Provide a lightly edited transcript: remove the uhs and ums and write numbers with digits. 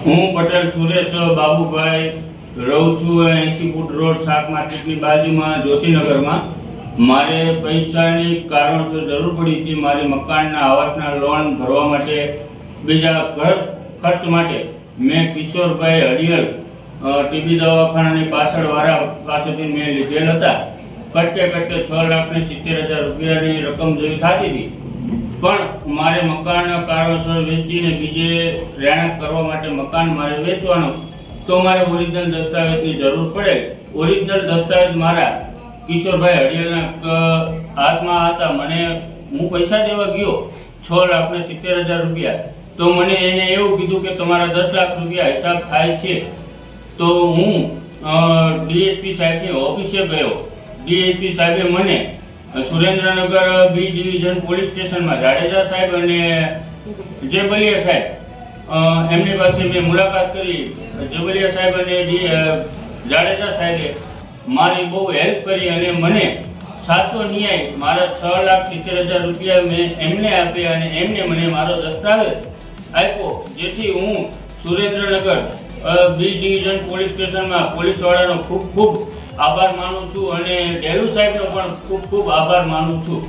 હું પટેલ સુરેશ બાબુભાઈ રહું છું 80 ફૂટ રોડ શાક માર્કેટની બાજુમાં જ્યોતિનગરમાં. મારે પૈસાની કારણસર જરૂર પડી હતી. મારી મકાનના આવાસના લોન ભરવા માટે, બીજા ખર્ચ માટે મેં કિશોરભાઈ હડિયલ ટીબી દવાખાનાની પાછળવાળા પાસેથી મેં લીધેલ હતા. કટકે 6,70,000 રૂપિયાની રકમ જેવી થતી હતી. પણ મારે મકાન કારણસર વેચીને બીજે રહેણાંક કરવા માટે મકાન મારે વેચવાનું, તો મારે ઓરિજિનલ દસ્તાવેજની જરૂર પડે. ઓરિજિનલ દસ્તાવેજ મારા કિશોરભાઈ હડિયલના હાથમાં હતા. હું પૈસા દેવા ગયો 6,70,000 રૂપિયા, તો મને એને એવું કીધું કે તમારા 10 લાખ રૂપિયા હિસાબ થાય છે. તો હું ડીએસપી સાહેબની ઓફિસે ગયો. ડીએસપી સાહેબે મને સુરેન્દ્રનગર બી ડિવિઝન પોલીસ સ્ટેશનમાં જાડેજા સાહેબ અને જેબલિયા સાહેબ એમની પાસે મેં મુલાકાત કરી. જેબલિયા સાહેબ અને જાડેજા સાહેબે મારી બહુ હેલ્પ કરી અને મને સાચો ન્યાય મારા 6,70,000 રૂપિયા મેં એમને આપ્યા અને એમને મને મારો દસ્તાવેજ આપ્યો, જેથી હું સુરેન્દ્રનગર બી ડિવિઝન પોલીસ સ્ટેશનમાં પોલીસવાળાનો ખૂબ ખૂબ આભાર માનું છું અને ડેલુ સાહેબનો પણ ખૂબ ખૂબ આભાર માનું છું.